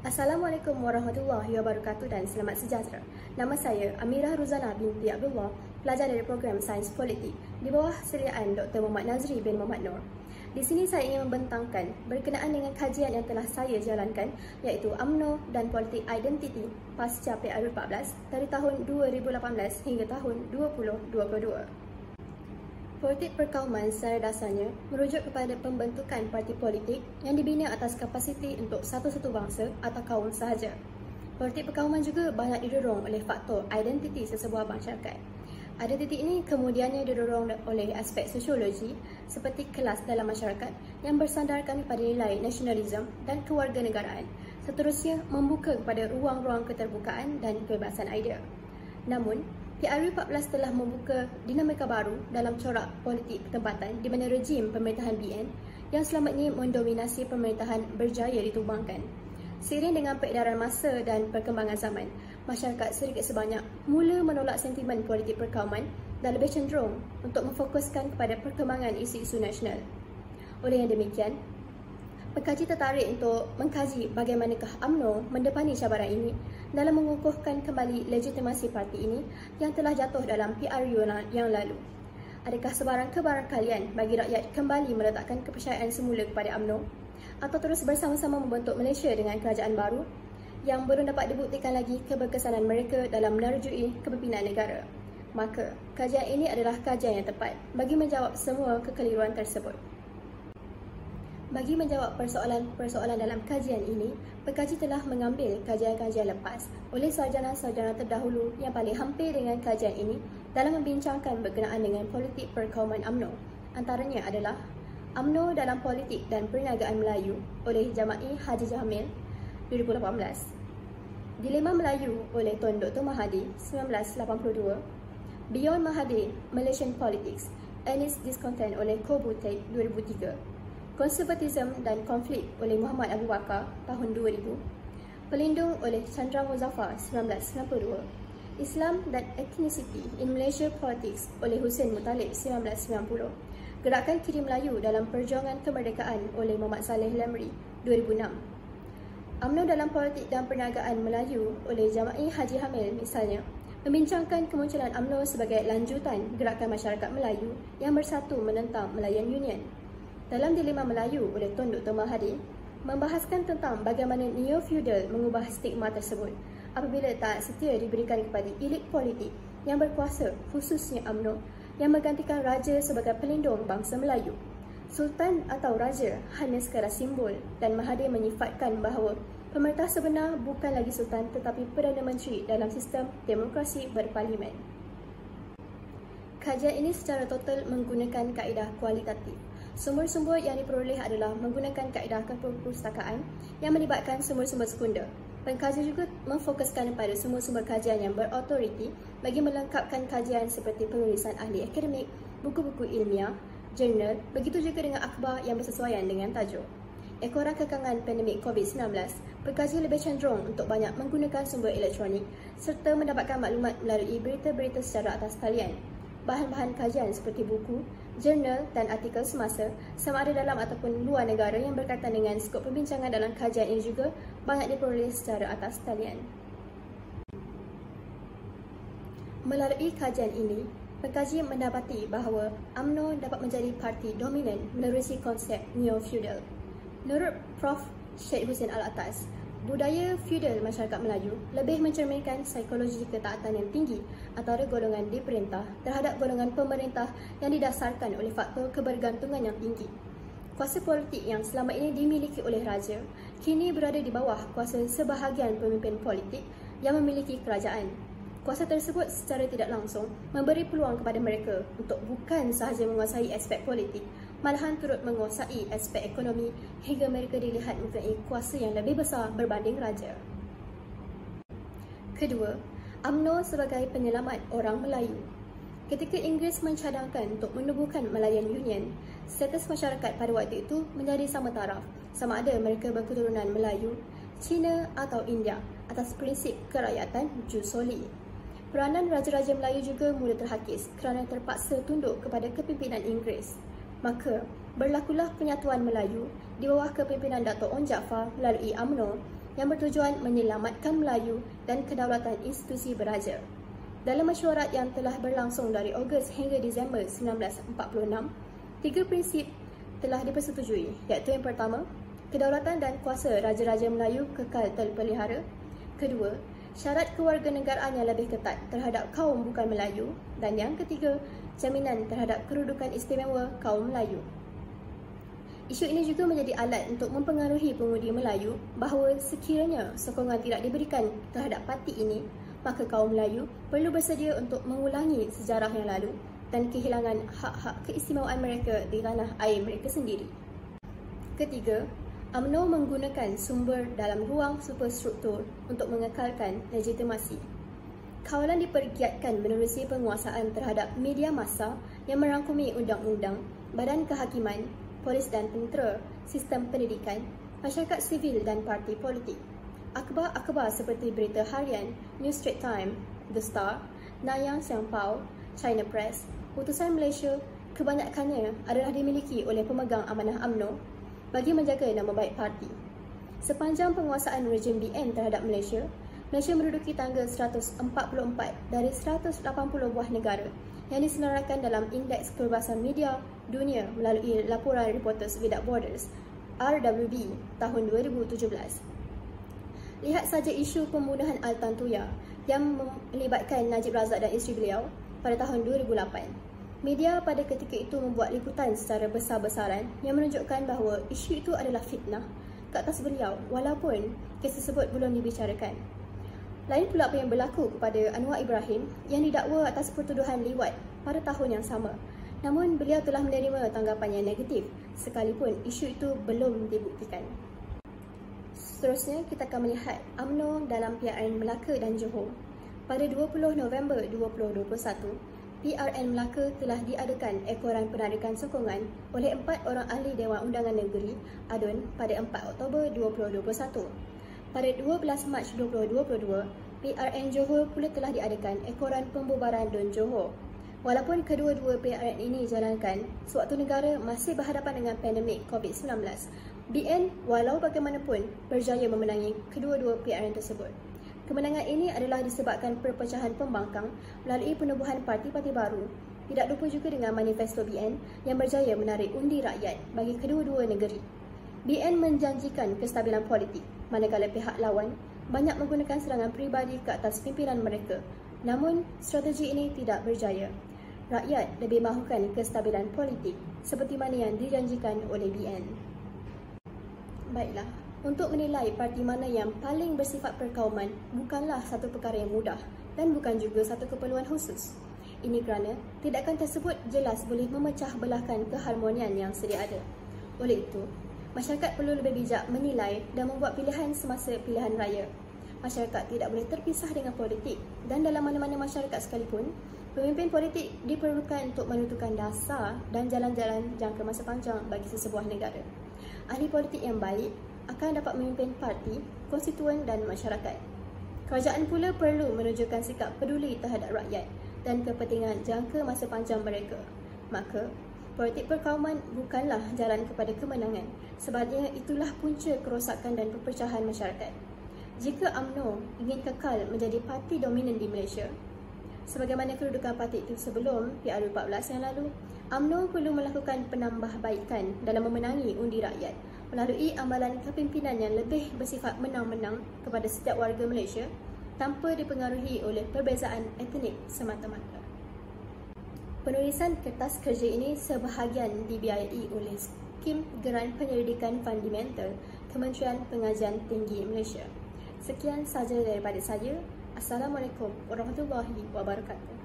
Assalamualaikum warahmatullahi wabarakatuh dan selamat sejahtera. Nama saya Amirah Ruzana binti Abdullah, pelajar dari program Sains Politik di bawah seliaan Dr. Muhammad Nazri bin Muhammad Noor. Di sini saya ingin membentangkan berkenaan dengan kajian yang telah saya jalankan, iaitu UMNO dan Politik Identiti pasca PRU14 dari tahun 2018 hingga tahun 2022. Politik perkauman secara dasarnya merujuk kepada pembentukan parti politik yang dibina atas kapasiti untuk satu-satu bangsa atau kaum sahaja. Politik perkauman juga banyak didorong oleh faktor identiti sesebuah masyarakat. Identiti ini kemudiannya didorong oleh aspek sosiologi seperti kelas dalam masyarakat yang bersandarkan pada nilai nasionalisme dan kewarganegaraan, seterusnya membuka kepada ruang-ruang keterbukaan dan kebebasan idea. Namun, PRU14 telah membuka dinamika baru dalam corak politik tempatan di mana rejim pemerintahan BN yang selama ini mendominasi pemerintahan berjaya ditumbangkan. Seiring dengan peredaran masa dan perkembangan zaman, masyarakat sedikit sebanyak mula menolak sentimen politik perkauman dan lebih cenderung untuk memfokuskan kepada perkembangan isu-isu nasional. Oleh yang demikian, pengkaji tertarik untuk mengkaji bagaimanakah UMNO mendepani cabaran ini dalam mengukuhkan kembali legitimasi parti ini yang telah jatuh dalam PRU yang lalu. Adakah sebarang kebarangkalian bagi rakyat kembali meletakkan kepercayaan semula kepada UMNO atau terus bersama-sama membentuk Malaysia dengan kerajaan baru yang belum dapat dibuktikan lagi keberkesanan mereka dalam menerjui kepimpinan negara? Maka, kajian ini adalah kajian yang tepat bagi menjawab semua kekeliruan tersebut. Bagi menjawab persoalan-persoalan dalam kajian ini, pengkaji telah mengambil kajian-kajian lepas oleh sarjana-sarjana terdahulu yang paling hampir dengan kajian ini dalam membincangkan berkenaan dengan politik perkauman UMNO. Antaranya adalah UMNO dalam Politik dan Perniagaan Melayu oleh Jama'i Haji Jamil 2018, Dilema Melayu oleh Tun Dr. Mahathir 1982, Beyond Mahathir Malaysian Politics, Earnest Discontent oleh Koh Butek 2003, Konservatisme dan Konflik oleh Muhammad Abu Bakar tahun 2000, Pelindung oleh Chandra Muzaffar 1992, Islam dan Ethnicity in Malaysia Politics oleh Hussein Muttalib 1990, Gerakan Kiri Melayu dalam Perjuangan Kemerdekaan oleh Muhammad Saleh Lemri 2006, UMNO dalam Politik dan Perniagaan Melayu oleh Jama'i Haji Hamil misalnya, membincangkan kemunculan UMNO sebagai lanjutan Gerakan Masyarakat Melayu yang bersatu menentang Malayan Union. Dalam Dilema Melayu oleh Tun Dr. Mahathir, membahaskan tentang bagaimana neo-feudal mengubah stigma tersebut apabila taat setia diberikan kepada elit politik yang berkuasa, khususnya UMNO, yang menggantikan raja sebagai pelindung bangsa Melayu. Sultan atau raja hanya sekadar simbol dan Mahathir menyifatkan bahawa pemerintah sebenar bukan lagi sultan tetapi Perdana Menteri dalam sistem demokrasi berparlimen. Kajian ini secara total menggunakan kaedah kualitatif. Sumber-sumber yang diperoleh adalah menggunakan kaedah keperpustakaan yang melibatkan sumber-sumber sekunder. Pengkaji juga memfokuskan pada sumber-sumber kajian yang berautoriti bagi melengkapkan kajian seperti penulisan ahli akademik, buku-buku ilmiah, jurnal, begitu juga dengan akhbar yang bersesuaian dengan tajuk. Ekoran kekangan pandemik COVID-19, pengkaji lebih cenderung untuk banyak menggunakan sumber elektronik serta mendapatkan maklumat melalui berita-berita secara atas talian. Bahan-bahan kajian seperti buku, jurnal dan artikel semasa sama ada dalam ataupun luar negara yang berkaitan dengan skop perbincangan dalam kajian ini juga banyak diperoleh secara atas talian. Melalui kajian ini, pengkaji mendapati bahawa UMNO dapat menjadi parti dominan menerusi konsep neo-feudal. Menurut Prof. Syed Hussein Alatas, budaya feudal masyarakat Melayu lebih mencerminkan psikologi ketaatan yang tinggi antara golongan diperintah terhadap golongan pemerintah yang didasarkan oleh faktor kebergantungan yang tinggi. Kuasa politik yang selama ini dimiliki oleh raja kini berada di bawah kuasa sebahagian pemimpin politik yang memiliki kerajaan. Kuasa tersebut secara tidak langsung memberi peluang kepada mereka untuk bukan sahaja menguasai aspek politik, malahan turut menguasai aspek ekonomi hingga mereka dilihat mempunyai kuasa yang lebih besar berbanding raja. Kedua, UMNO sebagai penyelamat orang Melayu. Ketika Inggeris mencadangkan untuk menubuhkan Malayan Union, status masyarakat pada waktu itu menjadi sama taraf, sama ada mereka berketurunan Melayu, Cina atau India atas prinsip kerakyatan jus soli. Peranan Raja-Raja Melayu juga mula terhakis kerana terpaksa tunduk kepada kepimpinan Inggeris. Maka, berlakulah penyatuan Melayu di bawah kepimpinan Dato' Onn Jaafar melalui UMNO yang bertujuan menyelamatkan Melayu dan kedaulatan institusi beraja. Dalam mesyuarat yang telah berlangsung dari Ogos hingga Disember 1946, 3 prinsip telah dipersetujui, iaitu yang pertama, kedaulatan dan kuasa Raja-Raja Melayu kekal terpelihara. Kedua, syarat kewarganegaraan yang lebih ketat terhadap kaum bukan Melayu. Dan yang ketiga, jaminan terhadap kedudukan istimewa kaum Melayu. Isu ini juga menjadi alat untuk mempengaruhi pengundi Melayu bahawa sekiranya sokongan tidak diberikan terhadap parti ini, maka kaum Melayu perlu bersedia untuk mengulangi sejarah yang lalu dan kehilangan hak-hak keistimewaan mereka di tanah air mereka sendiri. Ketiga, UMNO menggunakan sumber dalam ruang superstruktur untuk mengekalkan legitimasi. Kawalan dipergiatkan menerusi penguasaan terhadap media massa yang merangkumi undang-undang, badan kehakiman, polis dan tentera, sistem pendidikan, masyarakat sivil dan parti politik. Akhbar-akhbar seperti Berita Harian, New Straits Times, The Star, Nayang Siangpao, China Press, Utusan Malaysia kebanyakannya adalah dimiliki oleh pemegang amanah UMNO bagi menjaga nama baik parti. Sepanjang penguasaan rejim BN terhadap Malaysia, Malaysia menduduki tangga 144 dari 180 buah negara yang disenaraikan dalam Indeks Kebebasan Media Dunia melalui laporan Reporters Without Borders (RWB) tahun 2017. Lihat saja isu pembunuhan Al Tantuya yang melibatkan Najib Razak dan isteri beliau pada tahun 2008. Media pada ketika itu membuat liputan secara besar-besaran yang menunjukkan bahawa isu itu adalah fitnah ke atas beliau walaupun kes tersebut belum dibicarakan. Lain pula apa yang berlaku kepada Anwar Ibrahim yang didakwa atas pertuduhan liwat pada tahun yang sama. Namun beliau telah menerima tanggapan yang negatif sekalipun isu itu belum dibuktikan. Seterusnya, kita akan melihat UMNO dalam PRN Melaka dan Johor. Pada 20 November 2021, PRN Melaka telah diadakan ekoran penarikan sokongan oleh 4 orang ahli Dewan Undangan Negeri ADUN pada 4 Oktober 2021. Pada 12 Mac 2022, PRN Johor pula telah diadakan ekoran pembubaran DUN Johor. Walaupun kedua-dua PRN ini dijalankan sewaktu negara masih berhadapan dengan pandemik COVID-19, BN walau bagaimanapun berjaya memenangi kedua-dua PRN tersebut. Kemenangan ini adalah disebabkan perpecahan pembangkang melalui penubuhan parti-parti baru. Tidak lupa juga dengan manifesto BN yang berjaya menarik undi rakyat bagi kedua-dua negeri. BN menjanjikan kestabilan politik, manakala pihak lawan banyak menggunakan serangan peribadi ke atas pimpinan mereka. Namun, strategi ini tidak berjaya. Rakyat lebih mahukan kestabilan politik seperti mana yang dijanjikan oleh BN. Baiklah, untuk menilai parti mana yang paling bersifat perkauman bukanlah satu perkara yang mudah dan bukan juga satu keperluan khusus. Ini kerana tindakan tersebut jelas boleh memecah belahkan keharmonian yang sedia ada. Oleh itu, masyarakat perlu lebih bijak menilai dan membuat pilihan semasa pilihan raya. Masyarakat tidak boleh terpisah dengan politik dan dalam mana-mana masyarakat sekalipun, pemimpin politik diperlukan untuk menentukan dasar dan jalan-jalan jangka masa panjang bagi sesebuah negara. Ahli politik yang baik akan dapat memimpin parti, konstituen dan masyarakat. Kerajaan pula perlu menunjukkan sikap peduli terhadap rakyat dan kepentingan jangka masa panjang mereka. Maka, politik perkauman bukanlah jalan kepada kemenangan, sebaliknya itulah punca kerosakan dan perpecahan masyarakat. Jika UMNO ingin kekal menjadi parti dominan di Malaysia, sebagaimana kedudukan parti itu sebelum PRU14 yang lalu, UMNO perlu melakukan penambahbaikan dalam memenangi undi rakyat melalui amalan kepimpinan yang lebih bersifat menang-menang kepada setiap warga Malaysia tanpa dipengaruhi oleh perbezaan etnik semata-mata. Penulisan kertas kerja ini sebahagian dibiayai oleh Skim Geran Penyelidikan Fundamental Kementerian Pengajian Tinggi Malaysia. Sekian sahaja daripada saya. Assalamualaikum warahmatullahi wabarakatuh.